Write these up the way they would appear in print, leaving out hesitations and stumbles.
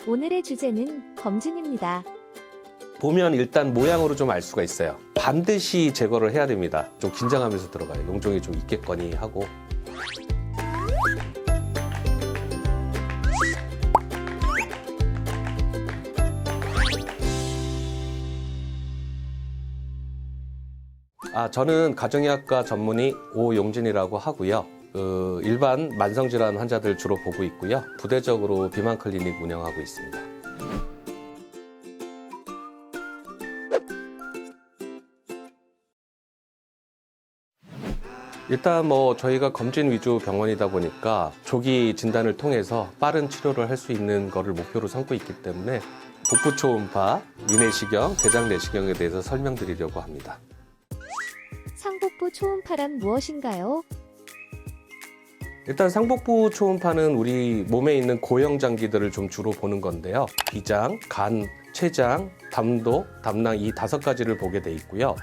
오늘의 주제는 검진입니다. 보면 일단 모양으로 좀 알 수가 있어요. 반드시 제거를 해야 됩니다. 좀 긴장하면서 들어가요. 용종이 좀 있겠거니 하고. 저는 가정의학과 전문의 오용진이라고 하고요. 일반 만성질환 환자들 주로 보고 있고요. 부대적으로 비만 클리닉 운영하고 있습니다. 일단 저희가 검진 위주 병원이다 보니까 조기 진단을 통해서 빠른 치료를 할 수 있는 것을 목표로 삼고 있기 때문에 복부 초음파, 위내시경, 대장 내시경에 대해서 설명드리려고 합니다. 상복부 초음파란 무엇인가요? 일단 상복부 초음파는 우리 몸에 있는 고형 장기들을 좀 주로 보는 건데요. 비장, 간, 췌장, 담도, 담낭 이 5가지를 보게 돼 있고요.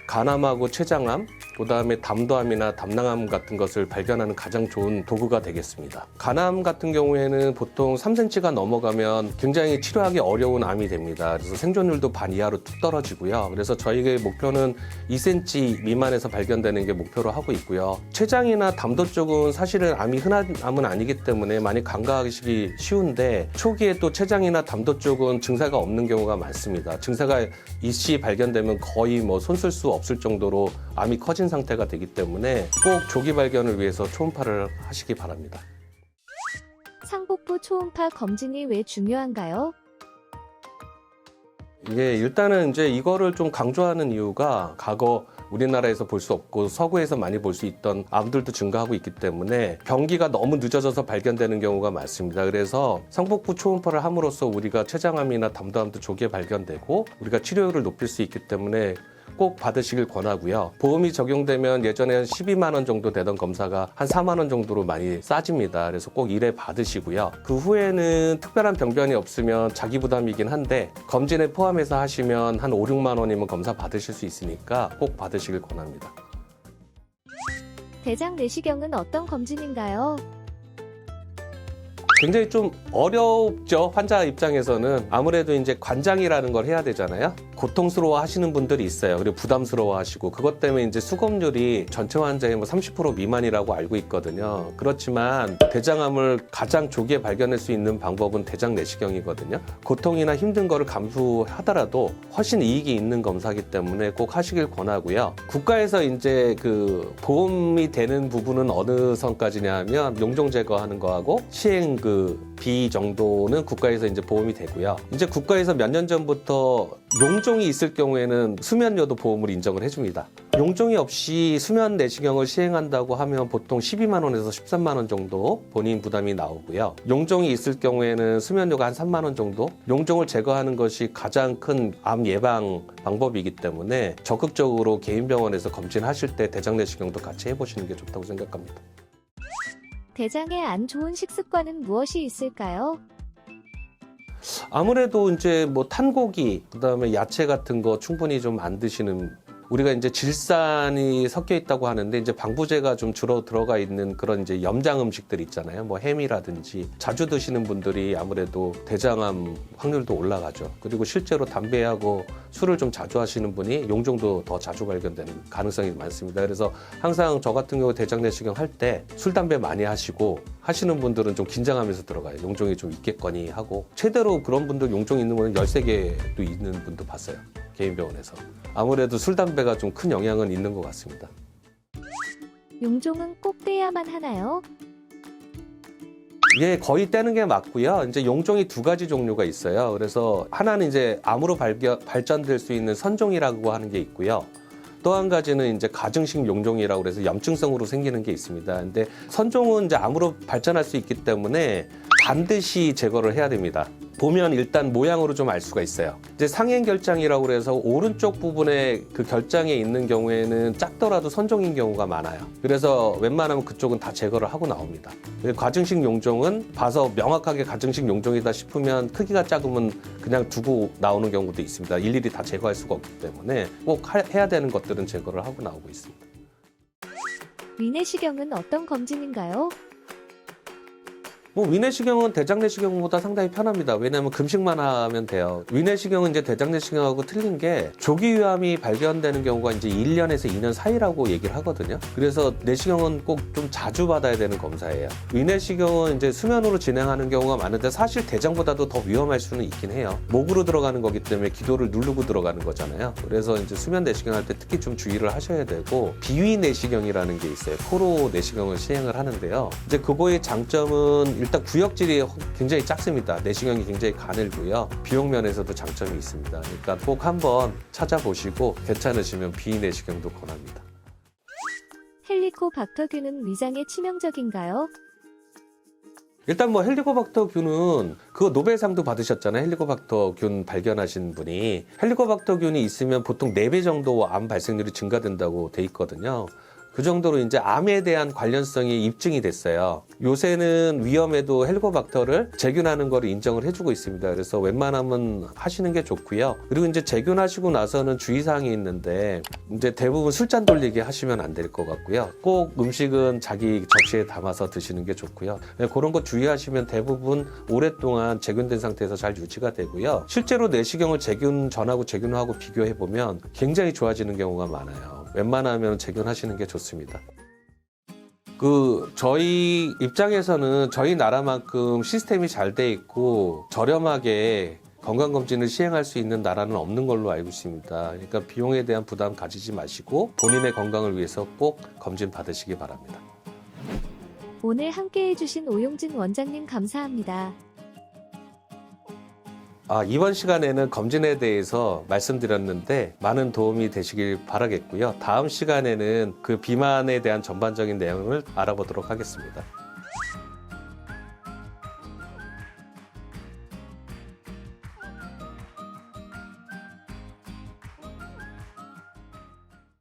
간암하고 췌장암, 그다음에 담도암이나 담낭암 같은 것을 발견하는 가장 좋은 도구가 되겠습니다. 간암 같은 경우에는 보통 3cm가 넘어가면 굉장히 치료하기 어려운 암이 됩니다. 그래서 생존율도 반 이하로 뚝 떨어지고요. 그래서 저희의 목표는 2cm 미만에서 발견되는 게 목표로 하고 있고요. 췌장이나 담도 쪽은 사실은 암이 흔한 암은 아니기 때문에 많이 간과하기 쉬운데 초기에 또 췌장이나 담도 쪽은 증세가 없는 경우가 많습니다. 증세가 일시 발견되면 거의 손쓸 수 없을 정도로 암이 커진 상태가 되기 때문에 꼭 조기 발견을 위해서 초음파를 하시기 바랍니다. 상복부 초음파 검진이 왜 중요한가요? 일단은 이거를 좀 강조하는 이유가 과거 우리나라에서 볼 수 없고 서구에서 많이 볼 수 있던 암들도 증가하고 있기 때문에 병기가 너무 늦어져서 발견되는 경우가 많습니다. 그래서 상복부 초음파를 함으로써 우리가 췌장암이나 담도암도 조기에 발견되고 우리가 치료율을 높일 수 있기 때문에 꼭 받으시길 권하고요. 보험이 적용되면 예전에 한 12만 원 정도 되던 검사가 한 4만 원 정도로 많이 싸집니다. 그래서 꼭 1회 받으시고요. 그 후에는 특별한 병변이 없으면 자기 부담이긴 한데 검진에 포함해서 하시면 한 5, 6만 원이면 검사 받으실 수 있으니까 꼭 받으시길 권합니다. 대장 내시경은 어떤 검진인가요? 굉장히 좀 어렵죠. 환자 입장에서는 아무래도 관장이라는 걸 해야 되잖아요. 고통스러워 하시는 분들이 있어요. 그리고 부담스러워 하시고 그것 때문에 수검률이 전체 환자의 30% 미만이라고 알고 있거든요. 그렇지만 대장암을 가장 조기에 발견할 수 있는 방법은 대장 내시경이거든요. 고통이나 힘든 거를 감수하더라도 훨씬 이익이 있는 검사이기 때문에 꼭 하시길 권하고요. 국가에서 보험이 되는 부분은 어느 선까지냐 하면 용종 제거하는 거하고 시행 비 정도는 국가에서 보험이 되고요. 국가에서 몇 년 전부터 용종이 있을 경우에는 수면료도 보험을 인정을 해줍니다. 용종이 없이 수면 내시경을 시행한다고 하면 보통 12만 원에서 13만 원 정도 본인 부담이 나오고요. 용종이 있을 경우에는 수면료가 한 3만 원 정도? 용종을 제거하는 것이 가장 큰 암 예방 방법이기 때문에 적극적으로 개인 병원에서 검진하실 때 대장 내시경도 같이 해보시는 게 좋다고 생각합니다. 대장에 안 좋은 식습관은 무엇이 있을까요? 아무래도 탄고기, 그다음에 야채 같은 거 충분히 좀 안 드시는, 우리가 질산이 섞여 있다고 하는데 방부제가 좀 주로 들어가 있는 그런 염장 음식들 있잖아요. 햄이라든지 자주 드시는 분들이 아무래도 대장암 확률도 올라가죠. 그리고 실제로 담배하고 술을 좀 자주 하시는 분이 용종도 더 자주 발견되는 가능성이 많습니다. 그래서 항상 저 같은 경우 대장 내시경 할 때 술, 담배 많이 하시는 분들은 좀 긴장하면서 들어가요. 용종이 좀 있겠거니 하고. 최대로 그런 분들 용종 있는 분은 13개도 있는 분도 봤어요. 개인 병원에서. 아무래도 술, 담배가 좀 큰 영향은 있는 것 같습니다. 용종은 꼭 떼야만 하나요? 거의 떼는 게 맞고요. 용종이 2가지 종류가 있어요. 그래서 하나는 암으로 발전될 수 있는 선종이라고 하는 게 있고요. 또 한 가지는 가증식 용종이라고 해서 염증성으로 생기는 게 있습니다. 근데 선종은 암으로 발전할 수 있기 때문에 반드시 제거를 해야 됩니다. 보면 일단 모양으로 좀 알 수가 있어요. 상행결장이라고 해서 오른쪽 부분에 그 결장에 있는 경우에는 작더라도 선종인 경우가 많아요. 그래서 웬만하면 그쪽은 다 제거를 하고 나옵니다. 가증식 용종은 봐서 명확하게 가증식 용종이다 싶으면 크기가 작으면 그냥 두고 나오는 경우도 있습니다. 일일이 다 제거할 수가 없기 때문에 꼭 해야 되는 것들은 제거를 하고 나오고 있습니다. 위내시경은 어떤 검진인가요? 위내시경은 대장내시경보다 상당히 편합니다. 왜냐하면 금식만 하면 돼요. 위내시경은 이제 대장내시경하고 틀린 게 조기유암이 발견되는 경우가 이제 1년에서 2년 사이라고 얘기를 하거든요. 그래서 내시경은 꼭 좀 자주 받아야 되는 검사예요. 위내시경은 이제 수면으로 진행하는 경우가 많은데 사실 대장보다도 더 위험할 수는 있긴 해요. 목으로 들어가는 거기 때문에 기도를 누르고 들어가는 거잖아요. 그래서 이제 수면 내시경 할 때 특히 좀 주의를 하셔야 되고, 비위 내시경이라는 게 있어요. 코로 내시경을 시행을 하는데요. 이제 그거의 장점은 일단 구역질이 굉장히 작습니다. 내시경이 굉장히 가늘고요. 비용 면에서도 장점이 있습니다. 그러니까 꼭 한번 찾아보시고 괜찮으시면 비위 내시경도 권합니다. 헬리코박터균은 위장에 치명적인가요? 일단 헬리코박터균은 그거 노벨상도 받으셨잖아요. 헬리코박터균 발견하신 분이. 헬리코박터균이 있으면 보통 4배 정도 암 발생률이 증가된다고 돼 있거든요. 그 정도로 이제 암에 대한 관련성이 입증이 됐어요. 요새는 위험에도 헬리코박터를 재균하는 거를 인정을 해주고 있습니다. 그래서 웬만하면 하시는 게 좋고요. 그리고 이제 재균하시고 나서는 주의사항이 있는데, 이제 대부분 술잔 돌리게 하시면 안 될 것 같고요. 꼭 음식은 자기 접시에 담아서 드시는 게 좋고요. 그런 거 주의하시면 대부분 오랫동안 재균된 상태에서 잘 유지가 되고요. 실제로 내시경을 재균 전하고 재균 후하고 비교해 보면 굉장히 좋아지는 경우가 많아요. 웬만하면 재균하시는 게 좋습니다. 저희 입장에서는 저희 나라만큼 시스템이 잘 돼 있고 저렴하게 건강검진을 시행할 수 있는 나라는 없는 걸로 알고 있습니다. 그러니까 비용에 대한 부담 가지지 마시고 본인의 건강을 위해서 꼭 검진 받으시기 바랍니다. 오늘 함께 해주신 오용진 원장님 감사합니다. 이번 시간에는 검진에 대해서 말씀드렸는데 많은 도움이 되시길 바라겠고요. 다음 시간에는 그 비만에 대한 전반적인 내용을 알아보도록 하겠습니다.